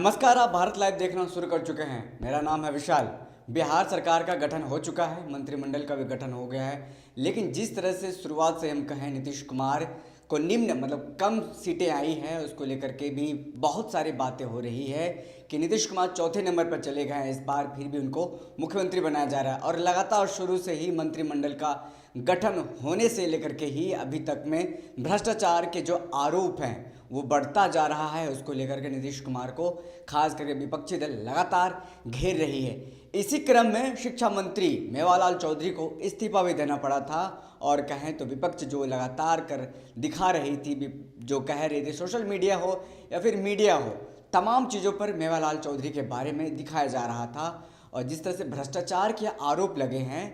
नमस्कार, आप भारत लाइव देखना शुरू कर चुके हैं। मेरा नाम है विशाल। बिहार सरकार का गठन हो चुका है, मंत्रिमंडल का भी गठन हो गया है, लेकिन जिस तरह से शुरुआत से हम कहें नीतीश कुमार को निम्न मतलब कम सीटें आई हैं, उसको लेकर के भी बहुत सारी बातें हो रही है कि नीतीश कुमार चौथे नंबर पर चले गए हैं इस बार, फिर भी उनको मुख्यमंत्री बनाया जा रहा है। और लगातार शुरू से ही मंत्रिमंडल का गठन होने से लेकर के ही अभी तक में भ्रष्टाचार के जो आरोप हैं वो बढ़ता जा रहा है। उसको लेकर के नीतीश कुमार को खास करके विपक्षी दल लगातार घेर रही है। इसी क्रम में शिक्षा मंत्री मेवालाल चौधरी को इस्तीफा भी देना पड़ा था। और कहें तो विपक्ष जो लगातार कर दिखा रही थी, जो कह रही थी, सोशल मीडिया हो या फिर मीडिया हो, तमाम चीज़ों पर मेवालाल चौधरी के बारे में दिखाया जा रहा था। और जिस तरह से भ्रष्टाचार के आरोप लगे हैं,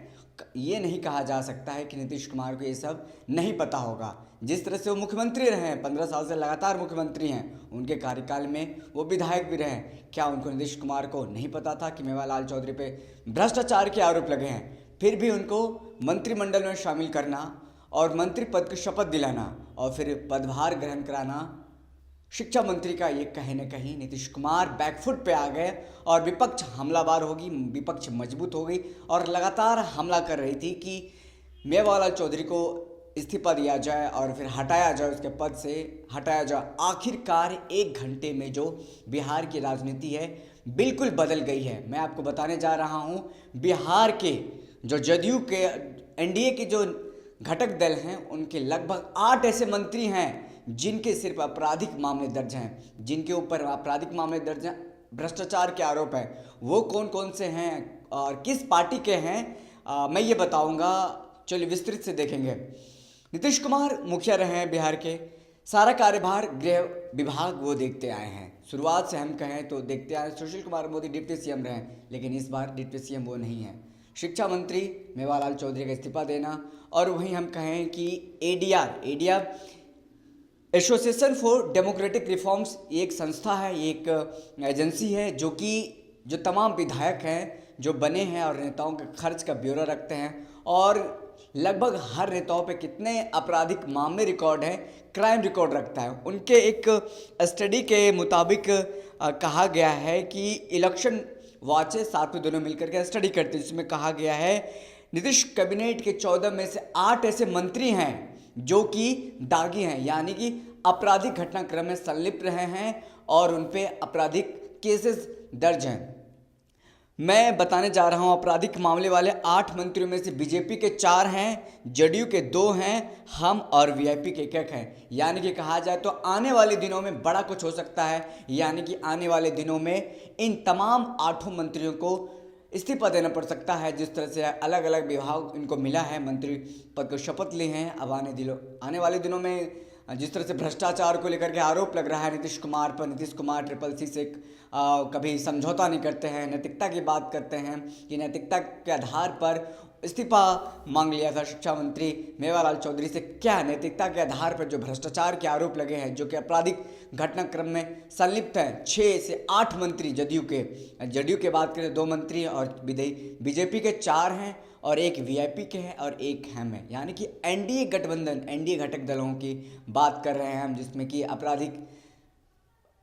ये नहीं कहा जा सकता है कि नीतीश कुमार को ये सब नहीं पता होगा। जिस तरह से वो मुख्यमंत्री रहे हैं, 15 साल से लगातार मुख्यमंत्री हैं, उनके कार्यकाल में वो विधायक भी रहे हैं, क्या उनको नीतीश कुमार को नहीं पता था कि मेवालाल चौधरी पे भ्रष्टाचार के आरोप लगे हैं? फिर भी उनको मंत्रिमंडल में शामिल करना और मंत्री पद की शपथ दिलाना और फिर पदभार ग्रहण कराना शिक्षा मंत्री का, ये कहीं ना कहीं नीतीश कुमार बैकफुट पे आ गए और विपक्ष हमलावर होगी, विपक्ष मजबूत हो गई और लगातार हमला कर रही थी कि मेवालाल चौधरी को इस्तीफा दिया जाए और फिर हटाया जाए, उसके पद से हटाया जाए। आखिरकार 1 घंटे में जो बिहार की राजनीति है बिल्कुल बदल गई है। मैं आपको बताने जा रहा हूँ, बिहार के जो जदयू के एनडीए के जो घटक दल हैं, उनके लगभग 8 ऐसे मंत्री हैं जिनके सिर्फ आपराधिक मामले दर्ज हैं, जिनके ऊपर आपराधिक मामले दर्ज हैं, भ्रष्टाचार के आरोप हैं। वो कौन कौन से हैं और किस पार्टी के हैं, मैं ये बताऊंगा। चलिए विस्तृत से देखेंगे। नीतीश कुमार मुखिया रहे हैं बिहार के, सारा कार्यभार गृह विभाग वो देखते आए हैं। शुरुआत से हम कहें तो देखते आए। सुशील कुमार मोदी डिप्टी सीएम रहे हैं, लेकिन इस बार डिप्टी सीएम वो नहीं है। शिक्षा मंत्री मेवालाल चौधरी का इस्तीफा देना, और वहीं हम कहें कि ADR association for democratic reforms, ये एक संस्था है, ये एक एजेंसी है जो तमाम विधायक हैं जो बने हैं और नेताओं के खर्च का ब्यौरा रखते हैं और लगभग हर नेताओं पे कितने आपराधिक मामले रिकॉर्ड हैं, क्राइम रिकॉर्ड रखता है। उनके एक स्टडी के मुताबिक कहा गया है कि इलेक्शन वॉच 7 दोनों मिलकर के स्टडी करते हैं, जिसमें कहा गया है नीतीश कैबिनेट के 14 में से 8 ऐसे मंत्री हैं जो कि दागी हैं, यानी कि आपराधिक घटनाक्रम में संलिप्त रहे हैं और उन पे आपराधिक केसेस दर्ज हैं। मैं बताने जा रहा हूं, आपराधिक मामले वाले 8 मंत्रियों में से बीजेपी के 4 हैं, जदयू के 2 हैं, हम और वीआईपी के 1 हैं। यानी कि कहा जाए तो आने वाले दिनों में बड़ा कुछ हो सकता है। यानी कि आने वाले दिनों में इन तमाम 8 मंत्रियों को इस्तीफा देना पड़ सकता है। जिस तरह से अलग अलग विभाग इनको मिला है, मंत्री पद को शपथ ली हैं। अब आने वाले दिनों में जिस तरह से भ्रष्टाचार को लेकर के आरोप लग रहा है नीतीश कुमार पर, नीतीश कुमार CCC से कभी समझौता नहीं करते हैं, नैतिकता की बात करते हैं कि नैतिकता के आधार पर इस्तीफा मांग लिया था शिक्षा मंत्री मेवालाल चौधरी से। क्या नैतिकता के आधार पर जो भ्रष्टाचार के आरोप लगे हैं, जो कि आपराधिक घटनाक्रम में संलिप्त हैं, 6 से 8 मंत्री जदयू के बात करें 2 मंत्री और बीजेपी के 4 हैं और 1 वीआईपी के हैं और 1 हम है। यानी कि एनडीए गठबंधन, एनडीए घटक दलों की बात कर रहे हैं हम, जिसमें कि आपराधिक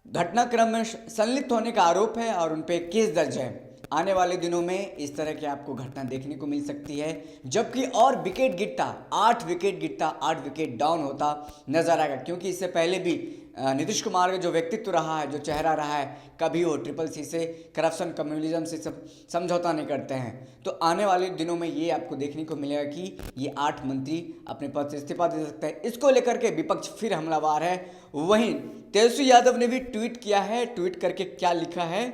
घटनाक्रम में संलिप्त होने का आरोप है और उन पर केस दर्ज है। आने वाले दिनों में इस तरह की आपको घटना देखने को मिल सकती है, जबकि और विकेट गिरता 8 विकेट डाउन होता नजर आएगा। क्योंकि इससे पहले भी नीतीश कुमार का जो व्यक्तित्व रहा है, जो चेहरा रहा है, कभी वो CCC से, करप्शन, कम्युनलिज्म से सब समझौता नहीं करते हैं। तो आने वाले दिनों में ये आपको देखने को मिलेगा कि ये 8 मंत्री अपने पद से इस्तीफा दे सकते हैं। इसको लेकर के विपक्ष फिर हमलावर है। वहीं तेजस्वी यादव ने भी ट्वीट किया है। ट्वीट करके क्या लिखा है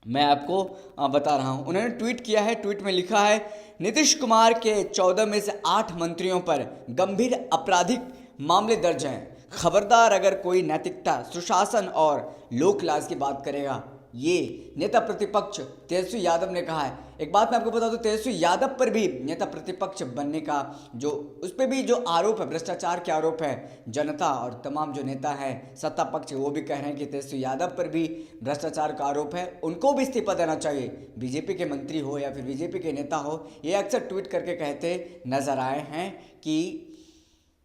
मैं आपको बता रहा हूं। उन्होंने ट्वीट किया है, ट्वीट में लिखा है, नीतीश कुमार के 14 में से 8 मंत्रियों पर गंभीर आपराधिक मामले दर्ज हैं। खबरदार अगर कोई नैतिकता, सुशासन और लोकलाज की बात करेगा। ये नेता प्रतिपक्ष तेजस्वी यादव ने कहा है। एक बात मैं आपको बता दूं, तेजस्वी यादव पर भी नेता प्रतिपक्ष बनने का जो उस पर भी जो आरोप है, भ्रष्टाचार के आरोप है, जनता और तमाम जो नेता हैं सत्ता पक्ष, वो भी कह रहे हैं कि तेजस्वी यादव पर भी भ्रष्टाचार का आरोप है, उनको भी इस्तीफा देना चाहिए। बीजेपी के मंत्री हो या फिर बीजेपी के नेता हो, ये अक्सर ट्वीट करके कहते नजर आए हैं कि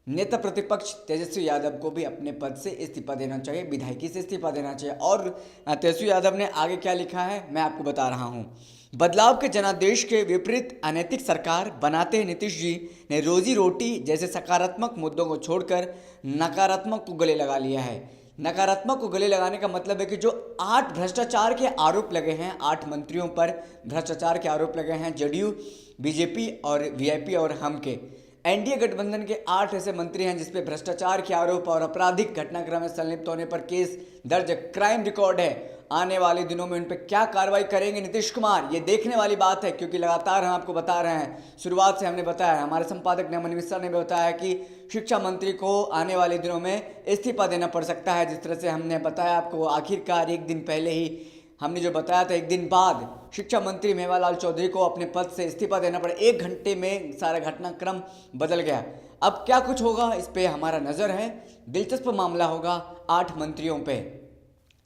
नेता प्रतिपक्ष तेजस्वी यादव को भी अपने पद से इस्तीफा देना चाहिए, विधायकी से इस्तीफा देना चाहिए। और तेजस्वी यादव ने आगे क्या लिखा है मैं आपको बता रहा हूँ। बदलाव के जनादेश के विपरीत अनैतिक सरकार बनाते नीतीश जी ने रोजी रोटी जैसे सकारात्मक मुद्दों को छोड़कर नकारात्मक को गले लगा लिया है। नकारात्मक को गले लगाने का मतलब है कि जो 8 भ्रष्टाचार के आरोप लगे हैं, 8 मंत्रियों पर भ्रष्टाचार के आरोप लगे हैं, जदयू, बीजेपी और वीआईपी और हम के एनडीए गठबंधन के 8 ऐसे मंत्री हैं जिसपे भ्रष्टाचार के आरोप और आपराधिक घटनाक्रम में संलिप्त होने पर केस दर्ज, क्राइम रिकॉर्ड है। आने वाले दिनों में उन पर क्या कार्रवाई करेंगे नीतीश कुमार, ये देखने वाली बात है, क्योंकि लगातार हम आपको बता रहे हैं, शुरुआत से हमने बताया, हमारे संपादक नमन मिश्रा ने बताया कि शिक्षा मंत्री को आने वाले दिनों में इस्तीफा देना पड़ सकता है। जिस तरह से हमने बताया आपको, आखिरकार एक दिन पहले ही हमने जो बताया था, एक दिन बाद शिक्षा मंत्री मेवालाल चौधरी को अपने पद से इस्तीफा देना पड़ा। 1 घंटे में सारा घटनाक्रम बदल गया। अब क्या कुछ होगा इस पे हमारा नज़र है। दिलचस्प मामला होगा 8 मंत्रियों पे,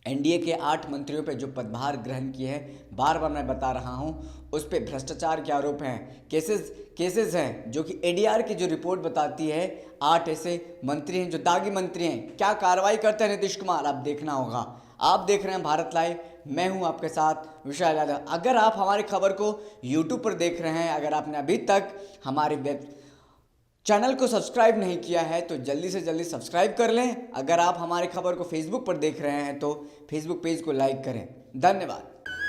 एनडीए के 8 मंत्रियों पे जो पदभार ग्रहण किए हैं। बार बार मैं बता रहा हूं, उस पे भ्रष्टाचार के आरोप हैं, केसेस हैं, जो कि एडीआर की जो रिपोर्ट बताती है 8 ऐसे मंत्री हैं जो दागी मंत्री हैं। क्या कार्रवाई करते हैं नीतीश कुमार, आप देखना होगा। आप देख रहे हैं भारत लाइव, मैं हूं आपके साथ विशाल यादव। अगर आप हमारी खबर को यूट्यूब पर देख रहे हैं, अगर आपने अभी तक हमारे वेब चैनल को सब्सक्राइब नहीं किया है तो जल्दी से जल्दी सब्सक्राइब कर लें। अगर आप हमारी खबर को फेसबुक पर देख रहे हैं तो फेसबुक पेज को लाइक करें। धन्यवाद।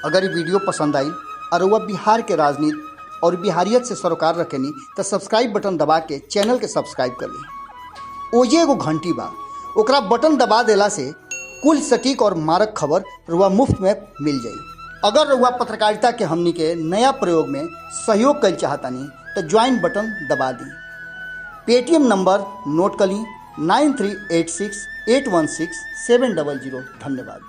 अगर ये वीडियो पसंद आई और वह बिहार के राजनीति और बिहारियत से सरोकार रखेनी तो सब्सक्राइब बटन दबा के चैनल के सब्सक्राइब कर ली। ओजे एगो घंटी बा, ओकरा बटन दबा देला से कुल सटीक और मारक खबर रुआ मुफ्त में मिल जाई। अगर रुआ पत्रकारिता के हमनी के नया प्रयोग में सहयोग कर चाहतानी तो ज्वाइन बटन दबा दी। पेटीएम नंबर नोट कर ली 9386816700। धन्यवाद।